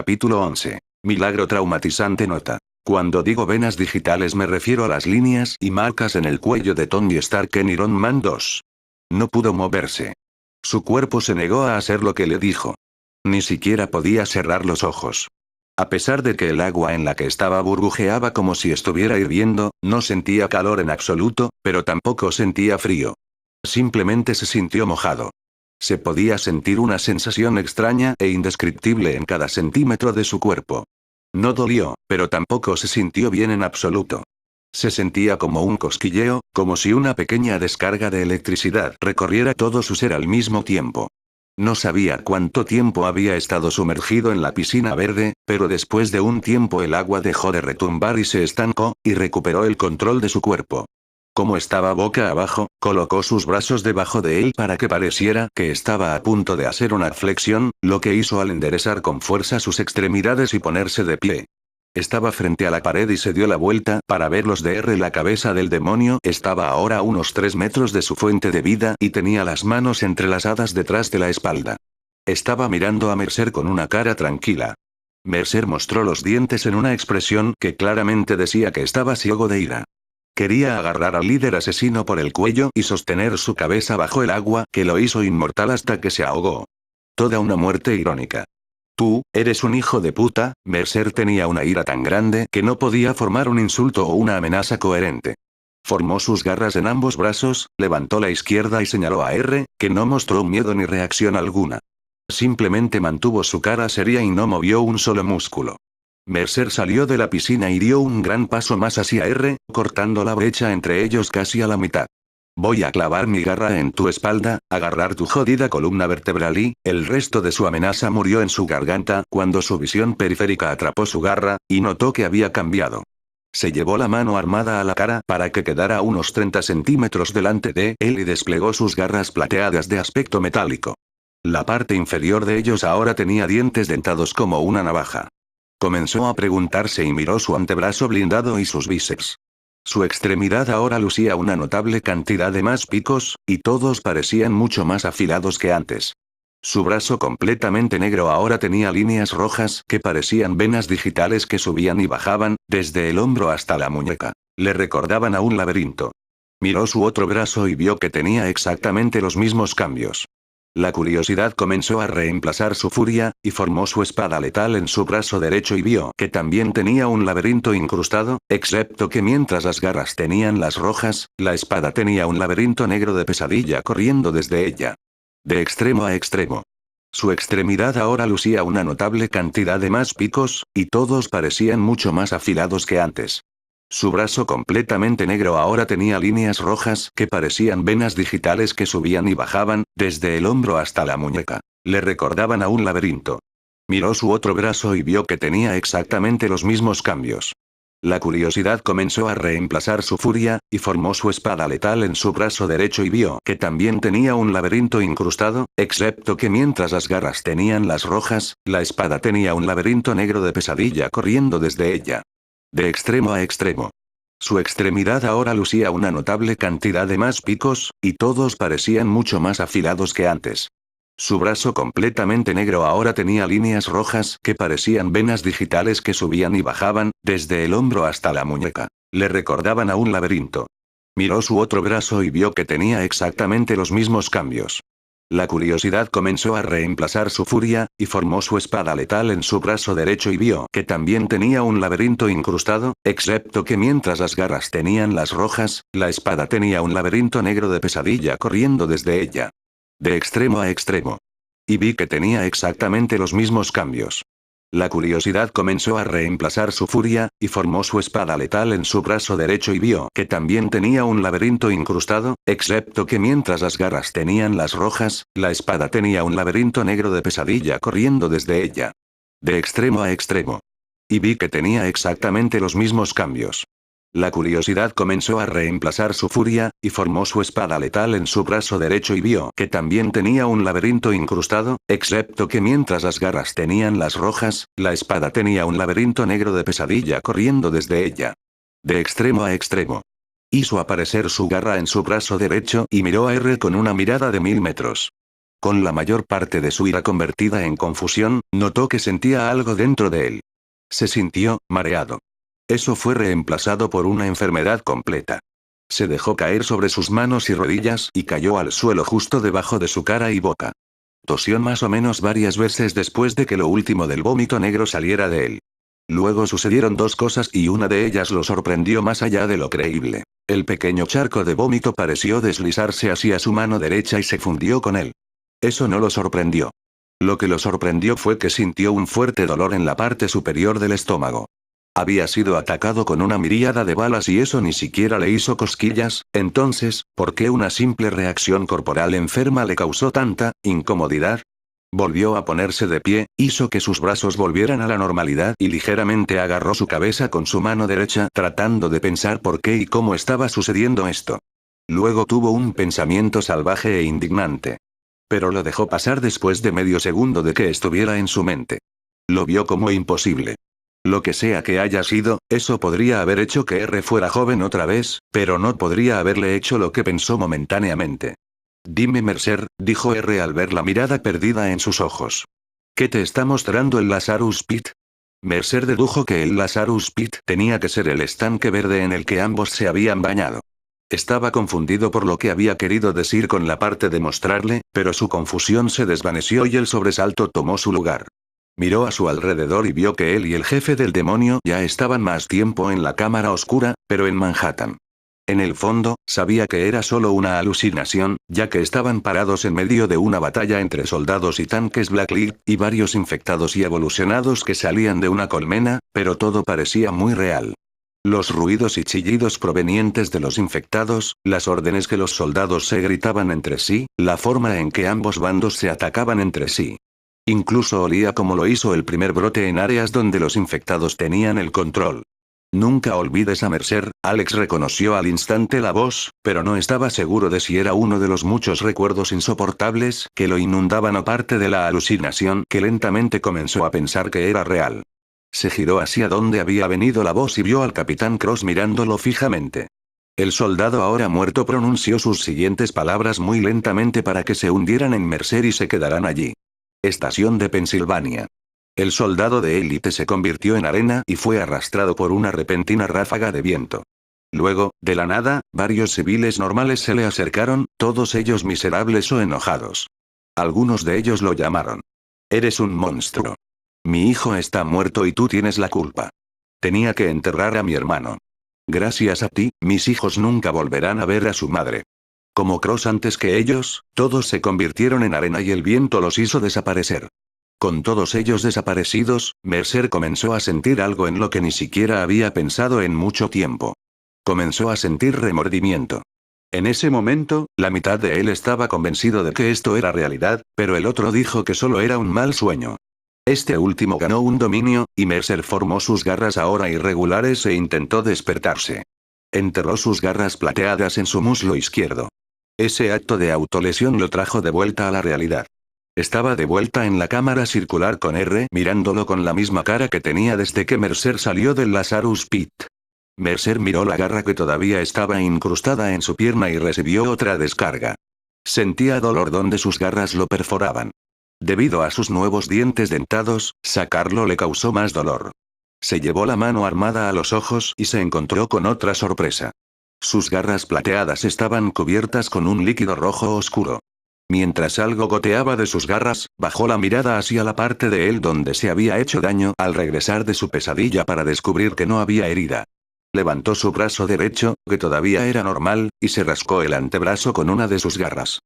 Capítulo 11. Milagro traumatizante. Nota. Cuando digo venas digitales me refiero a las líneas y marcas en el cuello de Tony Stark en Iron Man 2. No pudo moverse. Su cuerpo se negó a hacer lo que le dijo. Ni siquiera podía cerrar los ojos. A pesar de que el agua en la que estaba burbujeaba como si estuviera hirviendo, no sentía calor en absoluto, pero tampoco sentía frío. Simplemente se sintió mojado. Se podía sentir una sensación extraña e indescriptible en cada centímetro de su cuerpo. No dolió, pero tampoco se sintió bien en absoluto. Se sentía como un cosquilleo, como si una pequeña descarga de electricidad recorriera todo su ser al mismo tiempo. No sabía cuánto tiempo había estado sumergido en la piscina verde, pero después de un tiempo el agua dejó de retumbar y se estancó, y recuperó el control de su cuerpo. Como estaba boca abajo, colocó sus brazos debajo de él para que pareciera que estaba a punto de hacer una flexión, lo que hizo al enderezar con fuerza sus extremidades y ponerse de pie. Estaba frente a la pared y se dio la vuelta para verlos de R. La cabeza del demonio estaba ahora a unos 3 metros de su fuente de vida y tenía las manos entrelazadas detrás de la espalda. Estaba mirando a Mercer con una cara tranquila. Mercer mostró los dientes en una expresión que claramente decía que estaba ciego de ira. Quería agarrar al líder asesino por el cuello y sostener su cabeza bajo el agua, que lo hizo inmortal hasta que se ahogó. Toda una muerte irónica. Tú, eres un hijo de puta. Mercer tenía una ira tan grande que no podía formar un insulto o una amenaza coherente. Formó sus garras en ambos brazos, levantó la izquierda y señaló a R, que no mostró miedo ni reacción alguna. Simplemente mantuvo su cara seria y no movió un solo músculo. Mercer salió de la piscina y dio un gran paso más hacia R, cortando la brecha entre ellos casi a la mitad. Voy a clavar mi garra en tu espalda, agarrar tu jodida columna vertebral y, el resto de su amenaza murió en su garganta cuando su visión periférica atrapó su garra, y notó que había cambiado. Se llevó la mano armada a la cara para que quedara a unos 30 centímetros delante de él y desplegó sus garras plateadas de aspecto metálico. La parte inferior de ellos ahora tenía dientes dentados como una navaja. Comenzó a preguntarse y miró su antebrazo blindado y sus bíceps. Su extremidad ahora lucía una notable cantidad de más picos, y todos parecían mucho más afilados que antes. Su brazo completamente negro ahora tenía líneas rojas que parecían venas digitales que subían y bajaban, desde el hombro hasta la muñeca. Le recordaban a un laberinto. Miró su otro brazo y vio que tenía exactamente los mismos cambios. La curiosidad comenzó a reemplazar su furia, y formó su espada letal en su brazo derecho y vio que también tenía un laberinto incrustado, excepto que mientras las garras tenían las rojas, la espada tenía un laberinto negro de pesadilla corriendo desde ella. De extremo a extremo. Su extremidad ahora lucía una notable cantidad de más picos, y todos parecían mucho más afilados que antes. Su brazo completamente negro ahora tenía líneas rojas que parecían venas digitales que subían y bajaban, desde el hombro hasta la muñeca. Le recordaban a un laberinto. Miró su otro brazo y vio que tenía exactamente los mismos cambios. La curiosidad comenzó a reemplazar su furia, y formó su espada letal en su brazo derecho y vio que también tenía un laberinto incrustado, excepto que mientras las garras tenían las rojas, la espada tenía un laberinto negro de pesadilla corriendo desde ella. De extremo a extremo. Su extremidad ahora lucía una notable cantidad de más picos, y todos parecían mucho más afilados que antes. Su brazo completamente negro ahora tenía líneas rojas que parecían venas digitales que subían y bajaban, desde el hombro hasta la muñeca. Le recordaban a un laberinto. Miró su otro brazo y vio que tenía exactamente los mismos cambios. La curiosidad comenzó a reemplazar su furia, y formó su espada letal en su brazo derecho y vio que también tenía un laberinto incrustado, excepto que mientras las garras tenían las rojas, la espada tenía un laberinto negro de pesadilla corriendo desde ella. De extremo a extremo. Y vi que tenía exactamente los mismos cambios. La curiosidad comenzó a reemplazar su furia, y formó su espada letal en su brazo derecho y vio que también tenía un laberinto incrustado, excepto que mientras las garras tenían las rojas, la espada tenía un laberinto negro de pesadilla corriendo desde ella. De extremo a extremo. Y vi que tenía exactamente los mismos cambios. La curiosidad comenzó a reemplazar su furia, y formó su espada letal en su brazo derecho y vio que también tenía un laberinto incrustado, excepto que mientras las garras tenían las rojas, la espada tenía un laberinto negro de pesadilla corriendo desde ella. De extremo a extremo. Hizo aparecer su garra en su brazo derecho y miró a R con una mirada de 1000 metros. Con la mayor parte de su ira convertida en confusión, notó que sentía algo dentro de él. Se sintió mareado. Eso fue reemplazado por una enfermedad completa. Se dejó caer sobre sus manos y rodillas y cayó al suelo justo debajo de su cara y boca. Tosió más o menos varias veces después de que lo último del vómito negro saliera de él. Luego sucedieron dos cosas y una de ellas lo sorprendió más allá de lo creíble. El pequeño charco de vómito pareció deslizarse hacia su mano derecha y se fundió con él. Eso no lo sorprendió. Lo que lo sorprendió fue que sintió un fuerte dolor en la parte superior del estómago. Había sido atacado con una miríada de balas y eso ni siquiera le hizo cosquillas, entonces, ¿por qué una simple reacción corporal enferma le causó tanta incomodidad? Volvió a ponerse de pie, hizo que sus brazos volvieran a la normalidad y ligeramente agarró su cabeza con su mano derecha tratando de pensar por qué y cómo estaba sucediendo esto. Luego tuvo un pensamiento salvaje e indignante. Pero lo dejó pasar después de medio segundo de que estuviera en su mente. Lo vio como imposible. Lo que sea que haya sido, eso podría haber hecho que R fuera joven otra vez, pero no podría haberle hecho lo que pensó momentáneamente. Dime Mercer, dijo R al ver la mirada perdida en sus ojos. ¿Qué te está mostrando el Lazarus Pit? Mercer dedujo que el Lazarus Pit tenía que ser el estanque verde en el que ambos se habían bañado. Estaba confundido por lo que había querido decir con la parte de mostrarle, pero su confusión se desvaneció y el sobresalto tomó su lugar. Miró a su alrededor y vio que él y el jefe del demonio ya estaban más tiempo en la cámara oscura, pero en Manhattan. En el fondo, sabía que era solo una alucinación, ya que estaban parados en medio de una batalla entre soldados y tanques Blacklead, y varios infectados y evolucionados que salían de una colmena, pero todo parecía muy real. Los ruidos y chillidos provenientes de los infectados, las órdenes que los soldados se gritaban entre sí, la forma en que ambos bandos se atacaban entre sí. Incluso olía como lo hizo el primer brote en áreas donde los infectados tenían el control. Nunca olvides a Mercer, Alex reconoció al instante la voz, pero no estaba seguro de si era uno de los muchos recuerdos insoportables que lo inundaban o parte de la alucinación que lentamente comenzó a pensar que era real. Se giró hacia donde había venido la voz y vio al capitán Cross mirándolo fijamente. El soldado ahora muerto pronunció sus siguientes palabras muy lentamente para que se hundieran en Mercer y se quedaran allí. Estación de Pensilvania. El soldado de élite se convirtió en arena y fue arrastrado por una repentina ráfaga de viento. Luego, de la nada, varios civiles normales se le acercaron, todos ellos miserables o enojados. Algunos de ellos lo llamaron. Eres un monstruo. Mi hijo está muerto y tú tienes la culpa. Tenía que enterrar a mi hermano. Gracias a ti, mis hijos nunca volverán a ver a su madre. Como Cross antes que ellos, todos se convirtieron en arena y el viento los hizo desaparecer. Con todos ellos desaparecidos, Mercer comenzó a sentir algo en lo que ni siquiera había pensado en mucho tiempo. Comenzó a sentir remordimiento. En ese momento, la mitad de él estaba convencido de que esto era realidad, pero el otro dijo que solo era un mal sueño. Este último ganó un dominio, y Mercer formó sus garras ahora irregulares e intentó despertarse. Enterró sus garras plateadas en su muslo izquierdo. Ese acto de autolesión lo trajo de vuelta a la realidad. Estaba de vuelta en la cámara circular con R mirándolo con la misma cara que tenía desde que Mercer salió del Lazarus Pit. Mercer miró la garra que todavía estaba incrustada en su pierna y recibió otra descarga. Sentía dolor donde sus garras lo perforaban. Debido a sus nuevos dientes dentados, sacarlo le causó más dolor. Se llevó la mano armada a los ojos y se encontró con otra sorpresa. Sus garras plateadas estaban cubiertas con un líquido rojo oscuro. Mientras algo goteaba de sus garras, bajó la mirada hacia la parte de él donde se había hecho daño al regresar de su pesadilla para descubrir que no había herida. Levantó su brazo derecho, que todavía era normal, y se rascó el antebrazo con una de sus garras.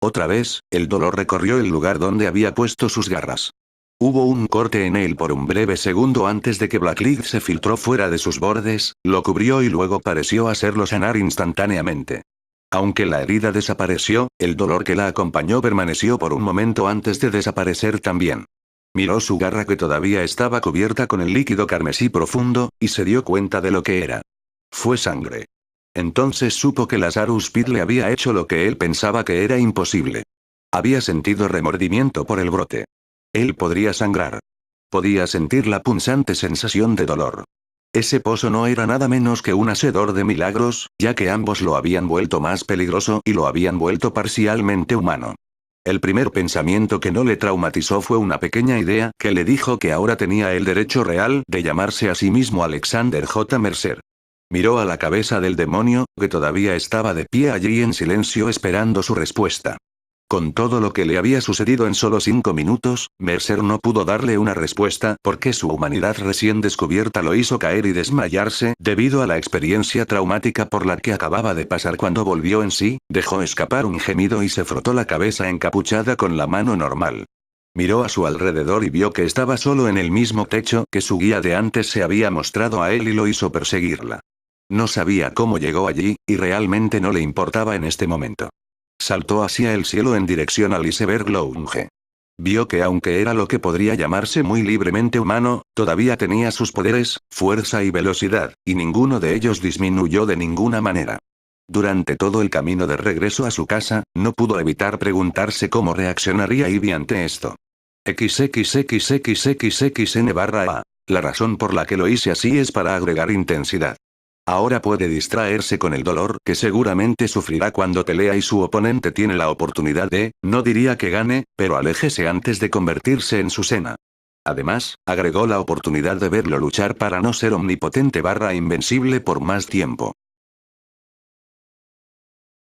Otra vez, el dolor recorrió el lugar donde había puesto sus garras. Hubo un corte en él por un breve segundo antes de que Blacklead se filtró fuera de sus bordes, lo cubrió y luego pareció hacerlo sanar instantáneamente. Aunque la herida desapareció, el dolor que la acompañó permaneció por un momento antes de desaparecer también. Miró su garra que todavía estaba cubierta con el líquido carmesí profundo, y se dio cuenta de lo que era. Fue sangre. Entonces supo que Lazarus Pit le había hecho lo que él pensaba que era imposible. Había sentido remordimiento por el brote. Él podría sangrar. Podía sentir la punzante sensación de dolor. Ese pozo no era nada menos que un hacedor de milagros, ya que ambos lo habían vuelto más peligroso y lo habían vuelto parcialmente humano. El primer pensamiento que no le traumatizó fue una pequeña idea que le dijo que ahora tenía el derecho real de llamarse a sí mismo Alexander J. Mercer. Miró a la cabeza del demonio, que todavía estaba de pie allí en silencio esperando su respuesta. Con todo lo que le había sucedido en solo 5 minutos, Mercer no pudo darle una respuesta porque su humanidad recién descubierta lo hizo caer y desmayarse debido a la experiencia traumática por la que acababa de pasar. Cuando volvió en sí, dejó escapar un gemido y se frotó la cabeza encapuchada con la mano normal. Miró a su alrededor y vio que estaba solo en el mismo techo que su guía de antes se había mostrado a él y lo hizo perseguirla. No sabía cómo llegó allí, y realmente no le importaba en este momento. Saltó hacia el cielo en dirección al iceberg Lounge. Vio que aunque era lo que podría llamarse muy libremente humano, todavía tenía sus poderes, fuerza y velocidad, y ninguno de ellos disminuyó de ninguna manera. Durante todo el camino de regreso a su casa, no pudo evitar preguntarse cómo reaccionaría Ivy ante esto. XXXXXXN/A. La razón por la que lo hice así es para agregar intensidad. Ahora puede distraerse con el dolor que seguramente sufrirá cuando pelea y su oponente tiene la oportunidad de, no diría que gane, pero aléjese antes de convertirse en su cena. Además, agregó la oportunidad de verlo luchar para no ser omnipotente/invencible por más tiempo.